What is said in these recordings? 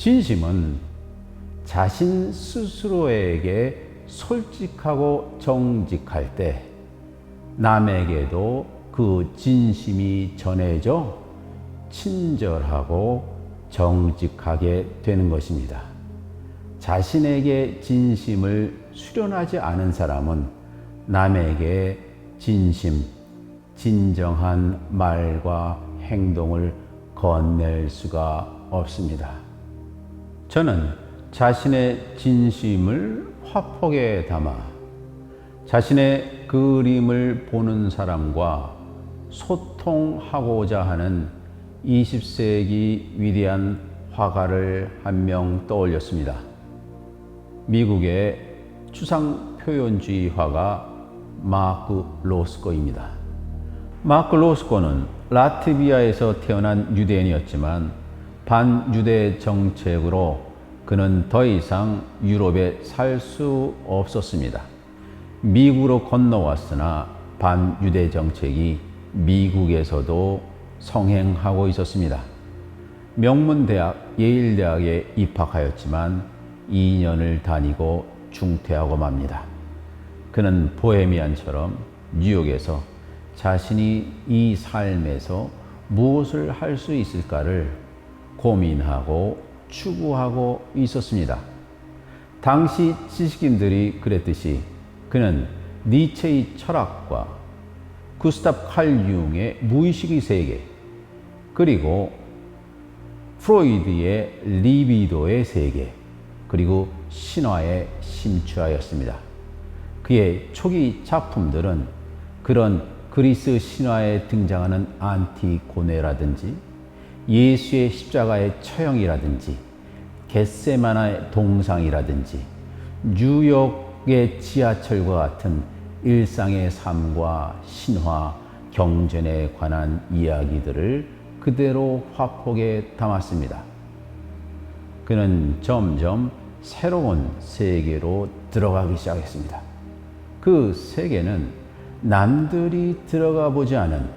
진심은 자신 스스로에게 솔직하고 정직할 때 남에게도 그 진심이 전해져 친절하고 정직하게 되는 것입니다. 자신에게 진심을 수련하지 않은 사람은 남에게 진심, 진정한 말과 행동을 건넬 수가 없습니다. 저는 자신의 진심을 화폭에 담아 자신의 그림을 보는 사람과 소통하고자 하는 20세기 위대한 화가를 한 명 떠올렸습니다. 미국의 추상 표현주의 화가 마크 로스코입니다. 마크 로스코는 라트비아에서 태어난 유대인이었지만 반유대 정책으로 그는 더 이상 유럽에 살 수 없었습니다. 미국으로 건너왔으나 반유대 정책이 미국에서도 성행하고 있었습니다. 명문대학 예일대학에 입학하였지만 2년을 다니고 중퇴하고 맙니다. 그는 보헤미안처럼 뉴욕에서 자신이 이 삶에서 무엇을 할 수 있을까를 고민하고 추구하고 있었습니다. 당시 지식인들이 그랬듯이 그는 니체의 철학과 구스타프 칼 융의 무의식의 세계, 그리고 프로이드의 리비도의 세계, 그리고 신화에 심취하였습니다. 그의 초기 작품들은 그런 그리스 신화에 등장하는 안티고네라든지 예수의 십자가의 처형이라든지 겟세마나의 동상이라든지 뉴욕의 지하철과 같은 일상의 삶과 신화, 경전에 관한 이야기들을 그대로 화폭에 담았습니다. 그는 점점 새로운 세계로 들어가기 시작했습니다. 그 세계는 남들이 들어가 보지 않은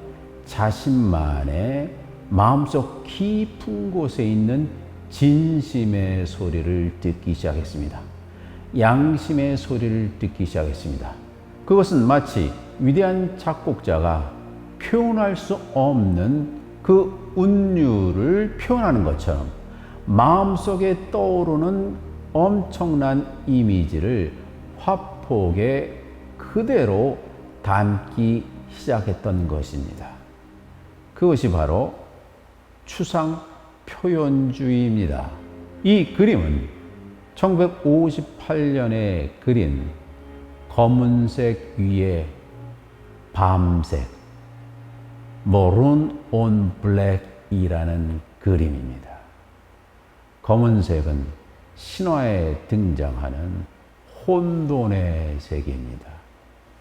자신만의 마음속 깊은 곳에 있는 진심의 소리를 듣기 시작했습니다. 양심의 소리를 듣기 시작했습니다. 그것은 마치 위대한 작곡자가 표현할 수 없는 그 운율을 표현하는 것처럼 마음속에 떠오르는 엄청난 이미지를 화폭에 그대로 담기 시작했던 것입니다. 그것이 바로 추상 표현주의입니다. 이 그림은 1958년에 그린 검은색 위에 밤색, Maroon on Black이라는 그림입니다. 검은색은 신화에 등장하는 혼돈의 세계입니다.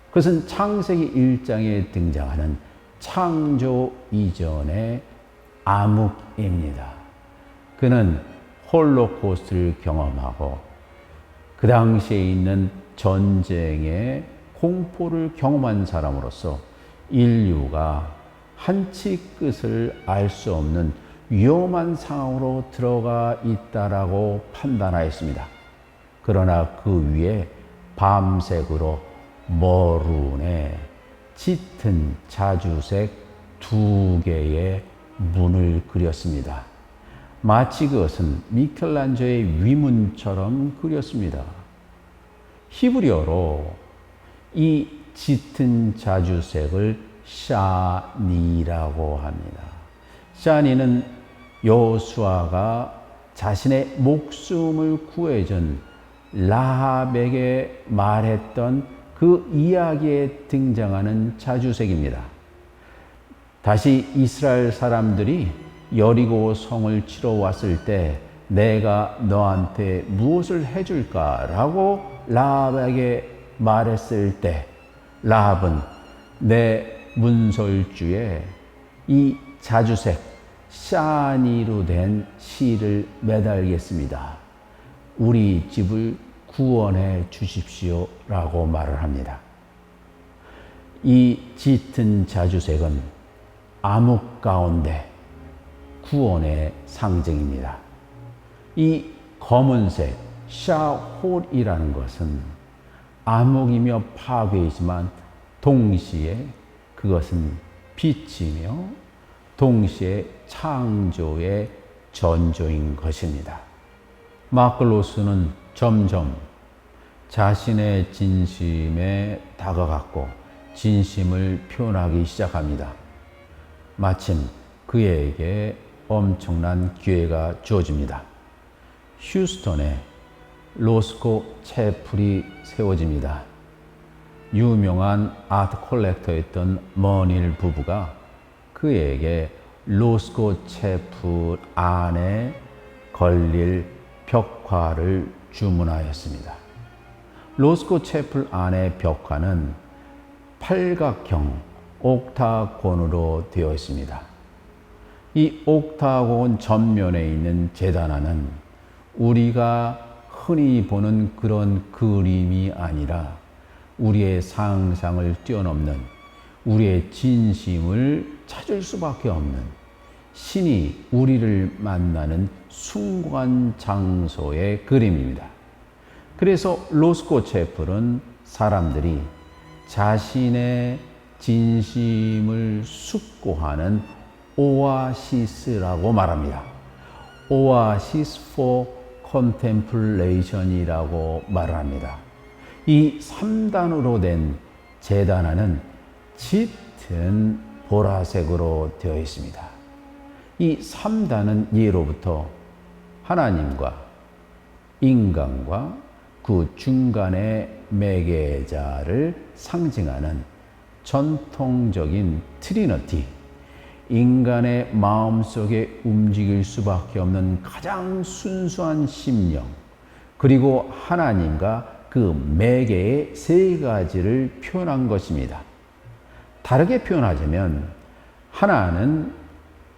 그것은 창세기 1장에 등장하는 창조 이전의 암흑입니다. 그는 홀로코스트를 경험하고 그 당시에 있는 전쟁의 공포를 경험한 사람으로서 인류가 한치 끝을 알 수 없는 위험한 상황으로 들어가 있다라고 판단하였습니다. 그러나 그 위에 밤색으로 머룬의 짙은 자주색 2개의 문을 그렸습니다. 마치 그것은 미켈란젤로의 위문처럼 그렸습니다. 히브리어로 이 짙은 자주색을 샤니라고 합니다. 샤니는 여호수아가 자신의 목숨을 구해준 라합에게 말했던 그 이야기에 등장하는 자주색입니다. 다시 이스라엘 사람들이 여리고 성을 치러 왔을 때 내가 너한테 무엇을 해줄까라고 라합에게 말했을 때 라합은 내 문설주에 이 자주색 샤니로 된 실을 매달겠습니다. 우리 집을 구원해 주십시오 라고 말을 합니다. 이 짙은 자주색은 암흑 가운데 구원의 상징입니다. 이 검은색 샤홀이라는 것은 암흑이며 파괴이지만 동시에 그것은 빛이며 동시에 창조의 전조인 것입니다. 마크 로스는 점점 자신의 진심에 다가갔고 진심을 표현하기 시작합니다. 마침 그에게 엄청난 기회가 주어집니다. 휴스턴에 로스코 채플이 세워집니다. 유명한 아트 컬렉터였던 머닐 부부가 그에게 로스코 채플 안에 걸릴 벽화를 주문하였습니다. 로스코 채플 안의 벽화는 팔각형 옥타곤으로 되어 있습니다. 이 옥타곤 전면에 있는 제단화는 우리가 흔히 보는 그런 그림이 아니라 우리의 상상을 뛰어넘는 우리의 진심을 찾을 수밖에 없는 신이 우리를 만나는 순간 장소의 그림입니다. 그래서 로스코 채플은 사람들이 자신의 진심을 숙고하는 오아시스라고 말합니다. 오아시스 for contemplation이라고 말을 합니다. 이 3단으로 된 제단화는 짙은 보라색으로 되어 있습니다. 이 3단은 예로부터 하나님과 인간과 그 중간의 매개자를 상징하는 전통적인 트리니티, 인간의 마음속에 움직일 수밖에 없는 가장 순수한 심령, 그리고 하나님과 그 매개의 세 가지를 표현한 것입니다. 다르게 표현하자면 하나는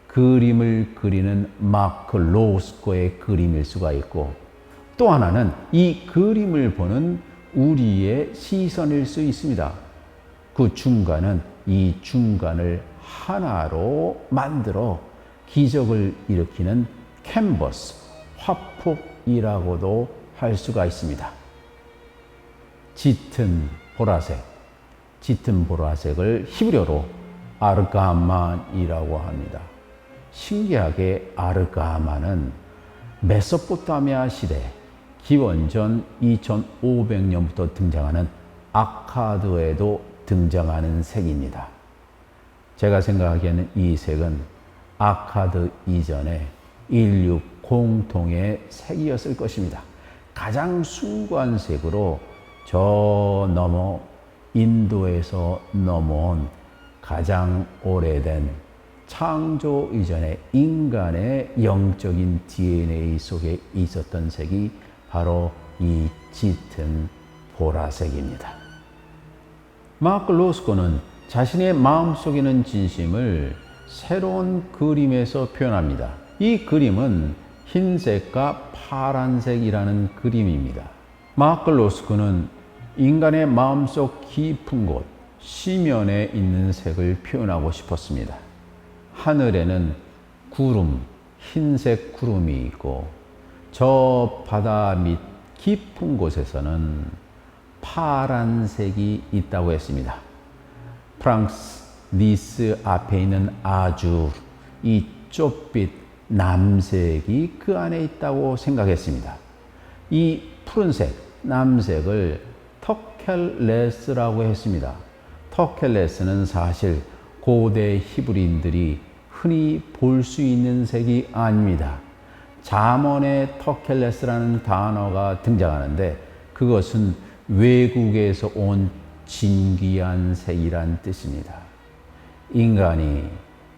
그림을 그리는 마크 로스코의 그림일 수가 있고, 또 하나는 이 그림을 보는 우리의 시선일 수 있습니다. 그 중간은 이 중간을 하나로 만들어 기적을 일으키는 캔버스, 화폭이라고도 할 수가 있습니다. 짙은 보라색을 히브리어로 아르가만이라고 합니다. 신기하게 아르가만은 메소포타미아 시대 기원전 2500년부터 등장하는 아카드에도 등장하는 색입니다. 제가 생각하기에는 이 색은 아카드 이전에 인류 공통의 색이었을 것입니다. 가장 숭고한 색으로 저 너머 인도에서 넘어온 가장 오래된 창조 이전의 인간의 영적인 DNA 속에 있었던 색이 바로 이 짙은 보라색입니다. 마크 로스코는 자신의 마음속에 있는 진심을 새로운 그림에서 표현합니다. 이 그림은 흰색과 파란색이라는 그림입니다. 마크 로스코는 인간의 마음속 깊은 곳, 시면에 있는 색을 표현하고 싶었습니다. 하늘에는 구름, 흰색 구름이 있고 저 바다 밑 깊은 곳에서는 파란색이 있다고 했습니다. 프랑스 니스 앞에 있는 아주 이 좁빛 남색이 그 안에 있다고 생각했습니다. 이 푸른색, 남색을 터켈레스라고 했습니다. 터켈레스는 사실 고대 히브리인들이 흔히 볼 수 있는 색이 아닙니다. 잠언에 터켈레스라는 단어가 등장하는데 그것은 외국에서 온 진귀한 색이란 뜻입니다. 인간이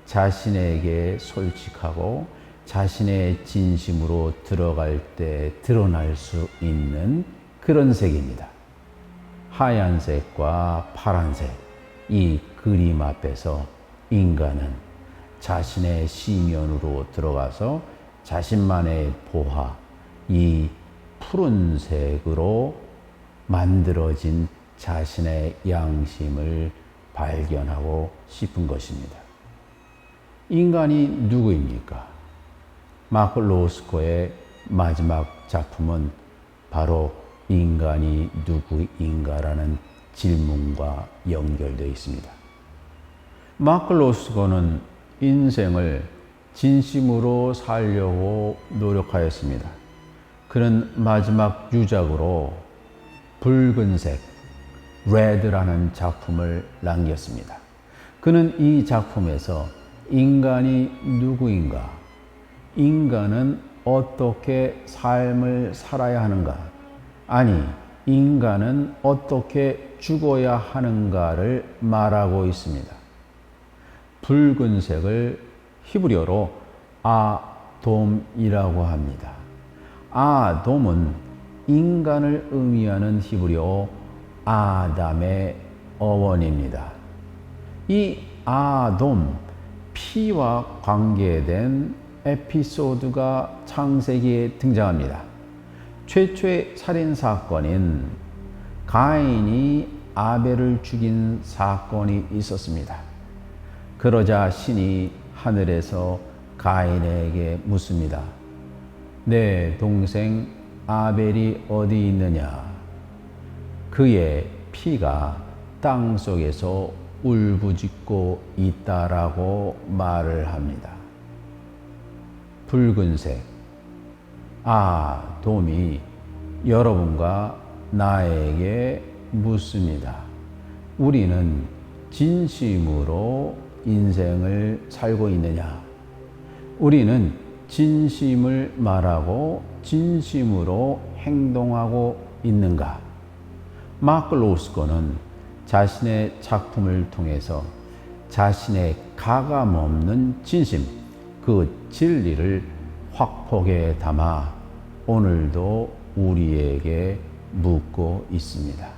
자신에게 솔직하고 자신의 진심으로 들어갈 때 드러날 수 있는 그런 색입니다. 하얀색과 파란색, 이 그림 앞에서 인간은 자신의 시면으로 들어가서 자신만의 보화, 이 푸른색으로 만들어진 자신의 양심을 발견하고 싶은 것입니다. 인간이 누구입니까? 마크 로스코의 마지막 작품은 바로 인간이 누구인가라는 질문과 연결되어 있습니다. 마크 로스거는 인생을 진심으로 살려고 노력하였습니다. 그는 마지막 유작으로 붉은색, 레드라는 작품을 남겼습니다. 그는 이 작품에서 인간이 누구인가, 인간은 어떻게 삶을 살아야 하는가, 아니, 인간은 어떻게 죽어야 하는가를 말하고 있습니다. 붉은색을 히브리어로 아돔이라고 합니다. 아돔은 인간을 의미하는 히브리어 아담의 어원입니다. 이 아돔, 피와 관계된 에피소드가 창세기에 등장합니다. 최초의 살인사건인 가인이 아벨을 죽인 사건이 있었습니다. 그러자 신이 하늘에서 가인에게 묻습니다. 내 동생 아벨이 어디 있느냐? 그의 피가 땅 속에서 울부짖고 있다라고 말을 합니다. 붉은색, 아돔이 여러분과 나에게 묻습니다. 우리는 진심으로 인생을 살고 있느냐? 우리는 진심을 말하고 진심으로 행동하고 있는가? 마크 로스거는 자신의 작품을 통해서 자신의 가감없는 진심, 그 진리를 확폭에 담아 오늘도 우리에게 묻고 있습니다.